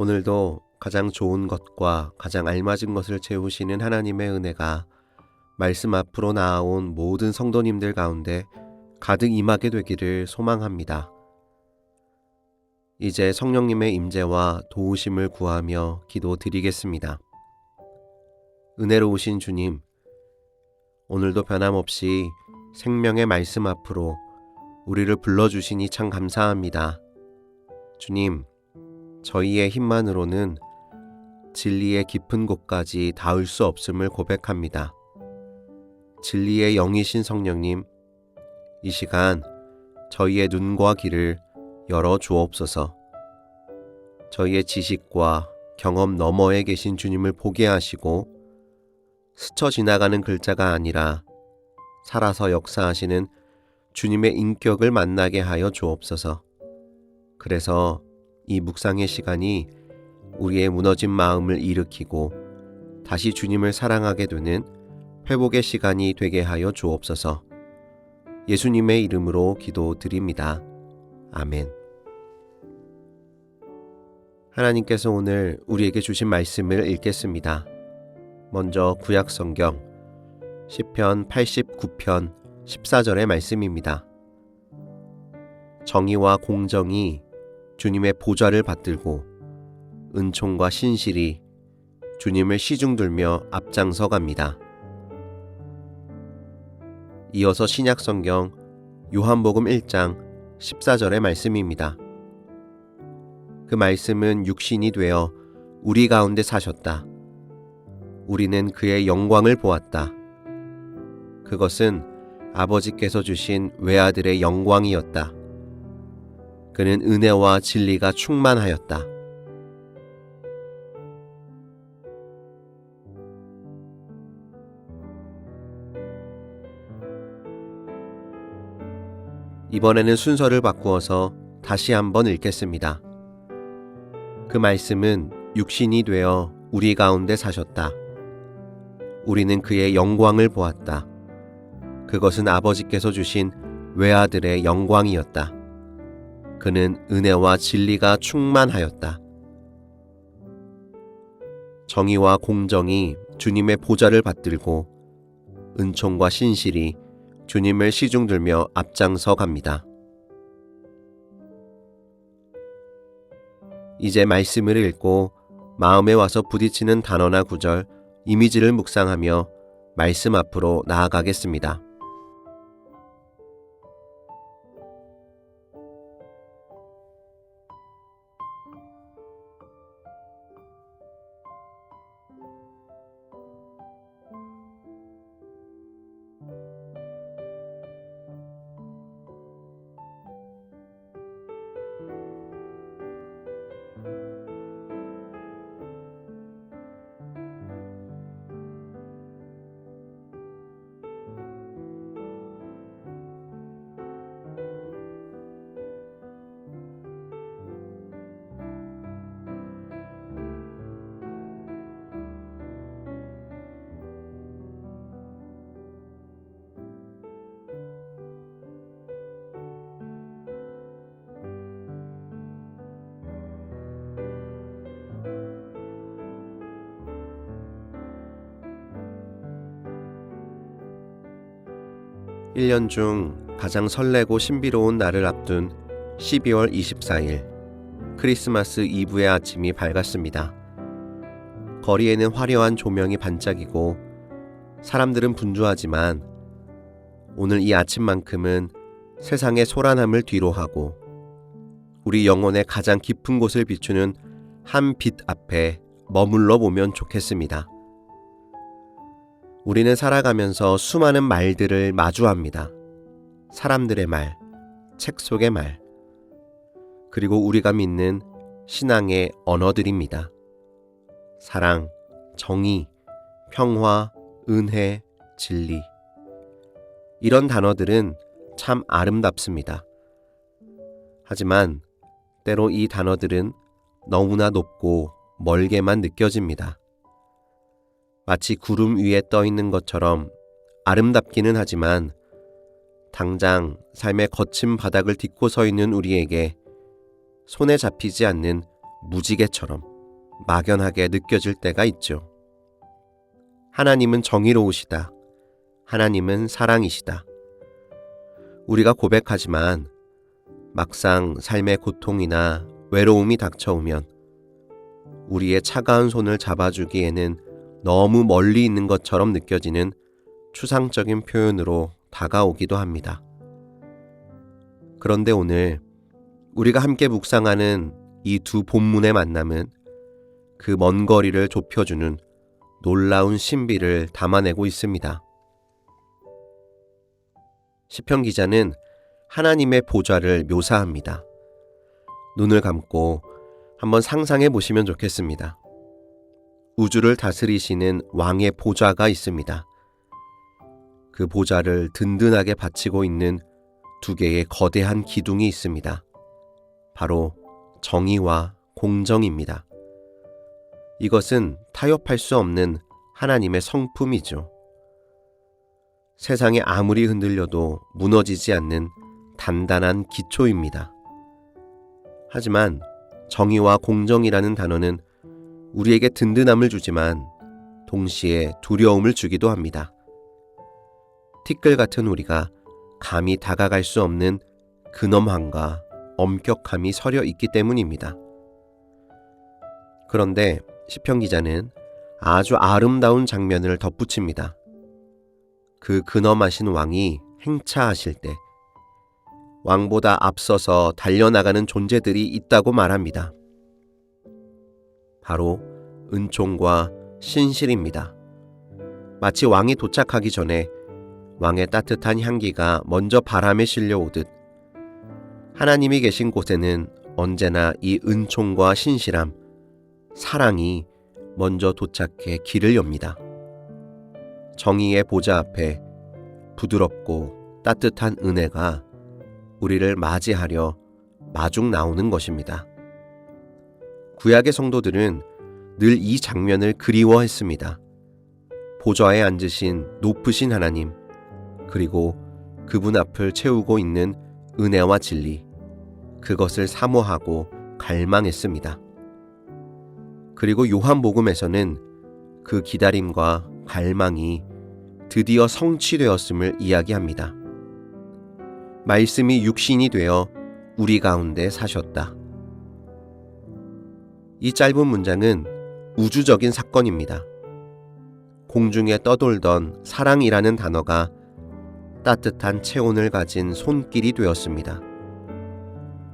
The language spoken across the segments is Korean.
오늘도 가장 좋은 것과 가장 알맞은 것을 채우시는 하나님의 은혜가 말씀 앞으로 나아온 모든 성도님들 가운데 가득 임하게 되기를 소망합니다. 이제 성령님의 임재와 도우심을 구하며 기도드리겠습니다. 은혜로우신 주님, 오늘도 변함없이 생명의 말씀 앞으로 우리를 불러주시니 참 감사합니다. 주님, 저희의 힘만으로는 진리의 깊은 곳까지 닿을 수 없음을 고백합니다. 진리의 영이신 성령님, 이 시간 저희의 눈과 귀를 열어 주옵소서. 저희의 지식과 경험 너머에 계신 주님을 보게 하시고 스쳐 지나가는 글자가 아니라 살아서 역사하시는 주님의 인격을 만나게 하여 주옵소서. 그래서 이 묵상의 시간이 우리의 무너진 마음을 일으키고 다시 주님을 사랑하게 되는 회복의 시간이 되게 하여 주옵소서. 예수님의 이름으로 기도드립니다. 아멘. 하나님께서 오늘 우리에게 주신 말씀을 읽겠습니다. 먼저 구약성경 시편 89편 14절의 말씀입니다. 정의와 공정이 주님의 보좌를 받들고 은총과 신실이 주님을 시중들며 앞장서 갑니다. 이어서 신약성경 요한복음 1장 14절의 말씀입니다. 그 말씀은 육신이 되어 우리 가운데 사셨다. 우리는 그의 영광을 보았다. 그것은 아버지께서 주신 외아들의 영광이었다. 그는 은혜와 진리가 충만하였다. 이번에는 순서를 바꾸어서 다시 한번 읽겠습니다. 그 말씀은 육신이 되어 우리 가운데 사셨다. 우리는 그의 영광을 보았다. 그것은 아버지께서 주신 외아들의 영광이었다. 그는 은혜와 진리가 충만하였다. 정의와 공정이 주님의 보좌를 받들고 은총과 신실이 주님을 시중들며 앞장서 갑니다. 이제 말씀을 읽고 마음에 와서 부딪히는 단어나 구절, 이미지를 묵상하며 말씀 앞으로 나아가겠습니다. 일 년 중 가장 설레고 신비로운 날을 앞둔 12월 24일 크리스마스 이브의 아침이 밝았습니다. 거리에는 화려한 조명이 반짝이고 사람들은 분주하지만 오늘 이 아침만큼은 세상의 소란함을 뒤로하고 우리 영혼의 가장 깊은 곳을 비추는 한 빛 앞에 머물러 보면 좋겠습니다. 우리는 살아가면서 수많은 말들을 마주합니다. 사람들의 말, 책 속의 말, 그리고 우리가 믿는 신앙의 언어들입니다. 사랑, 정의, 평화, 은혜, 진리. 이런 단어들은 참 아름답습니다. 하지만 때로 이 단어들은 너무나 높고 멀게만 느껴집니다. 마치 구름 위에 떠 있는 것처럼 아름답기는 하지만 당장 삶의 거친 바닥을 딛고 서 있는 우리에게 손에 잡히지 않는 무지개처럼 막연하게 느껴질 때가 있죠. 하나님은 정의로우시다. 하나님은 사랑이시다. 우리가 고백하지만 막상 삶의 고통이나 외로움이 닥쳐오면 우리의 차가운 손을 잡아주기에는 너무 멀리 있는 것처럼 느껴지는 추상적인 표현으로 다가오기도 합니다. 그런데 오늘 우리가 함께 묵상하는 이 두 본문의 만남은 그 먼 거리를 좁혀주는 놀라운 신비를 담아내고 있습니다. 시편 기자는 하나님의 보좌를 묘사합니다. 눈을 감고 한번 상상해 보시면 좋겠습니다. 우주를 다스리시는 왕의 보좌가 있습니다. 그 보좌를 든든하게 받치고 있는 두 개의 거대한 기둥이 있습니다. 바로 정의와 공정입니다. 이것은 타협할 수 없는 하나님의 성품이죠. 세상이 아무리 흔들려도 무너지지 않는 단단한 기초입니다. 하지만 정의와 공정이라는 단어는 우리에게 든든함을 주지만 동시에 두려움을 주기도 합니다. 티끌 같은 우리가 감히 다가갈 수 없는 근엄함과 엄격함이 서려 있기 때문입니다. 그런데 시편 기자는 아주 아름다운 장면을 덧붙입니다. 그 근엄하신 왕이 행차하실 때 왕보다 앞서서 달려나가는 존재들이 있다고 말합니다. 바로 은총과 신실입니다. 마치 왕이 도착하기 전에 왕의 따뜻한 향기가 먼저 바람에 실려오듯 하나님이 계신 곳에는 언제나 이 은총과 신실함, 사랑이 먼저 도착해 길을 엽니다. 정의의 보좌 앞에 부드럽고 따뜻한 은혜가 우리를 맞이하려 마중 나오는 것입니다. 구약의 성도들은 늘 이 장면을 그리워했습니다. 보좌에 앉으신 높으신 하나님, 그리고 그분 앞을 채우고 있는 은혜와 진리, 그것을 사모하고 갈망했습니다. 그리고 요한복음에서는 그 기다림과 갈망이 드디어 성취되었음을 이야기합니다. 말씀이 육신이 되어 우리 가운데 사셨다. 이 짧은 문장은 우주적인 사건입니다. 공중에 떠돌던 사랑이라는 단어가 따뜻한 체온을 가진 손길이 되었습니다.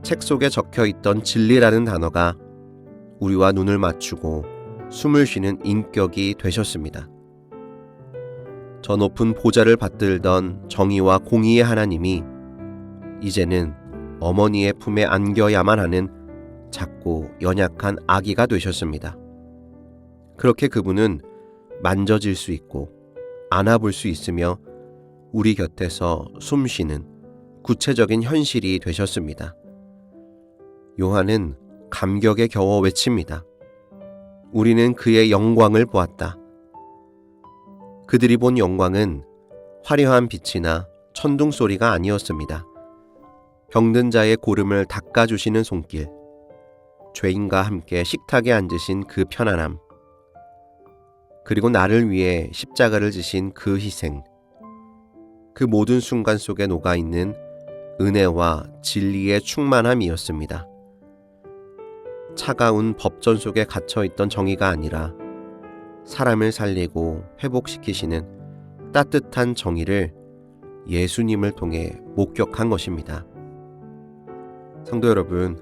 책 속에 적혀있던 진리라는 단어가 우리와 눈을 맞추고 숨을 쉬는 인격이 되셨습니다. 저 높은 보좌를 받들던 정의와 공의의 하나님이 이제는 어머니의 품에 안겨야만 하는 작고 연약한 아기가 되셨습니다. 그렇게 그분은 만져질 수 있고 안아볼 수 있으며 우리 곁에서 숨쉬는 구체적인 현실이 되셨습니다. 요한은 감격에 겨워 외칩니다. 우리는 그의 영광을 보았다. 그들이 본 영광은 화려한 빛이나 천둥 소리가 아니었습니다. 병든 자의 고름을 닦아주시는 손길, 죄인과 함께 식탁에 앉으신 그 편안함, 그리고 나를 위해 십자가를 지신 그 희생, 그 모든 순간 속에 녹아있는 은혜와 진리의 충만함이었습니다. 차가운 법전 속에 갇혀있던 정의가 아니라 사람을 살리고 회복시키시는 따뜻한 정의를 예수님을 통해 목격한 것입니다. 성도 여러분,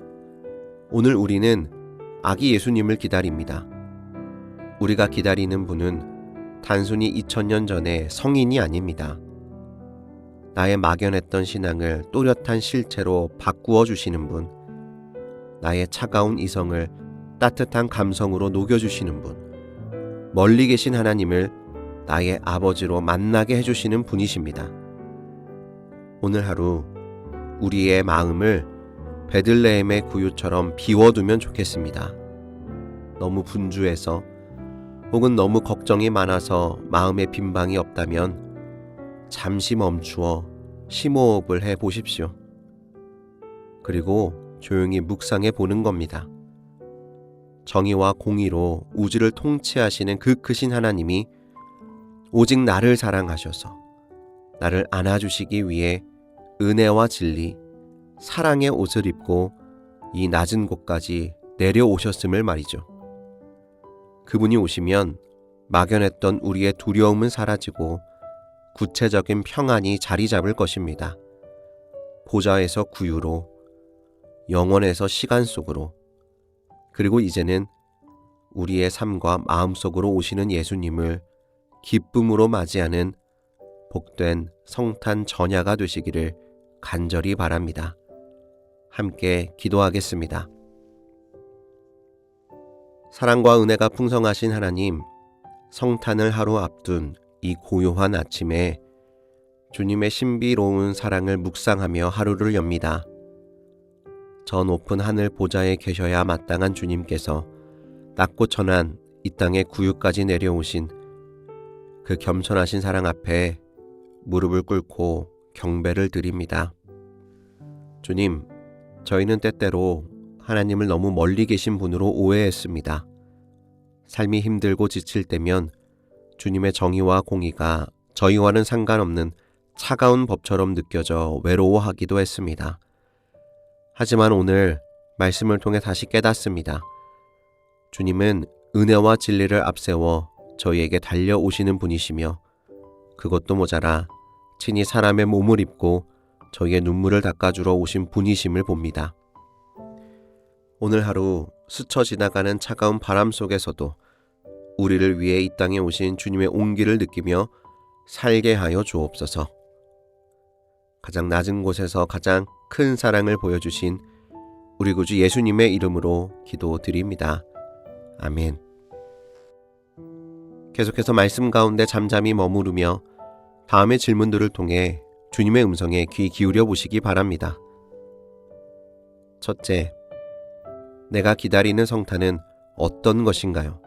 오늘 우리는 아기 예수님을 기다립니다. 우리가 기다리는 분은 단순히 2000년 전의 성인이 아닙니다. 나의 막연했던 신앙을 또렷한 실체로 바꾸어 주시는 분, 나의 차가운 이성을 따뜻한 감성으로 녹여주시는 분, 멀리 계신 하나님을 나의 아버지로 만나게 해주시는 분이십니다. 오늘 하루 우리의 마음을 베들레헴의 구유처럼 비워두면 좋겠습니다. 너무 분주해서 혹은 너무 걱정이 많아서 마음에 빈방이 없다면 잠시 멈추어 심호흡을 해보십시오. 그리고 조용히 묵상해 보는 겁니다. 정의와 공의로 우주를 통치하시는 그 크신 하나님이 오직 나를 사랑하셔서 나를 안아주시기 위해 은혜와 진리, 사랑의 옷을 입고 이 낮은 곳까지 내려오셨음을 말이죠. 그분이 오시면 막연했던 우리의 두려움은 사라지고 구체적인 평안이 자리 잡을 것입니다. 보좌에서 구유로, 영원에서 시간 속으로, 그리고 이제는 우리의 삶과 마음 속으로 오시는 예수님을 기쁨으로 맞이하는 복된 성탄 전야가 되시기를 간절히 바랍니다. 함께 기도하겠습니다. 사랑과 은혜가 풍성하신 하나님, 성탄을 하루 앞둔 이 고요한 아침에 주님의 신비로운 사랑을 묵상하며 하루를 엽니다. 저 높은 하늘 보좌에 계셔야 마땅한 주님께서 낮고 천한 이 땅의 구유까지 내려오신 그 겸손하신 사랑 앞에 무릎을 꿇고 경배를 드립니다. 주님, 저희는 때때로 하나님을 너무 멀리 계신 분으로 오해했습니다. 삶이 힘들고 지칠 때면 주님의 정의와 공의가 저희와는 상관없는 차가운 법처럼 느껴져 외로워하기도 했습니다. 하지만 오늘 말씀을 통해 다시 깨닫습니다. 주님은 은혜와 진리를 앞세워 저희에게 달려오시는 분이시며 그것도 모자라 친히 사람의 몸을 입고 저희의 눈물을 닦아주러 오신 분이심을 봅니다. 오늘 하루 스쳐 지나가는 차가운 바람 속에서도 우리를 위해 이 땅에 오신 주님의 온기를 느끼며 살게 하여 주옵소서. 가장 낮은 곳에서 가장 큰 사랑을 보여주신 우리 구주 예수님의 이름으로 기도드립니다. 아멘. 계속해서 말씀 가운데 잠잠히 머무르며 다음의 질문들을 통해 주님의 음성에 귀 기울여 보시기 바랍니다. 첫째, 내가 기다리는 성탄은 어떤 것인가요?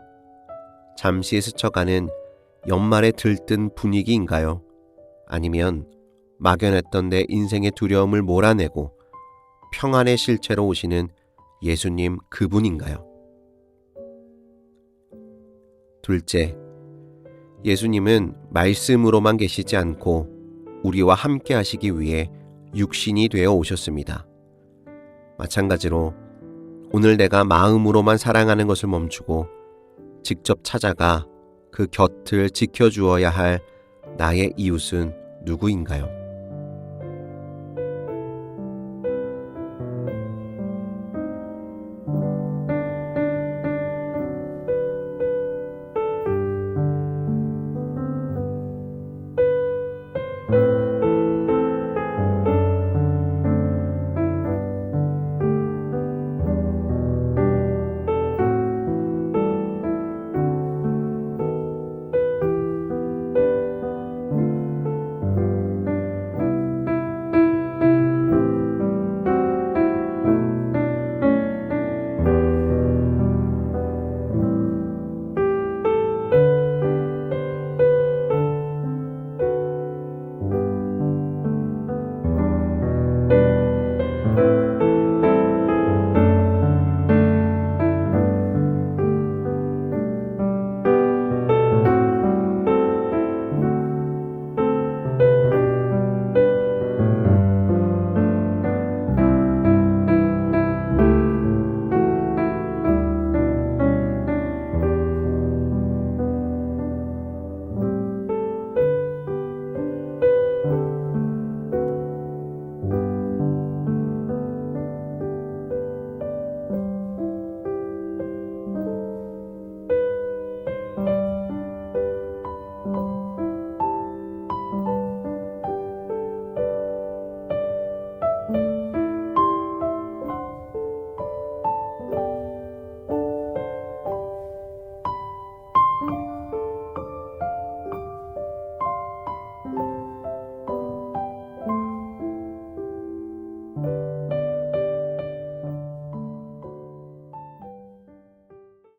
잠시 스쳐가는 연말에 들뜬 분위기인가요? 아니면 막연했던 내 인생의 두려움을 몰아내고 평안의 실체로 오시는 예수님 그분인가요? 둘째, 예수님은 말씀으로만 계시지 않고 우리와 함께 하시기 위해 육신이 되어 오셨습니다. 마찬가지로 오늘 내가 마음으로만 사랑하는 것을 멈추고 직접 찾아가 그 곁을 지켜주어야 할 나의 이웃은 누구인가요?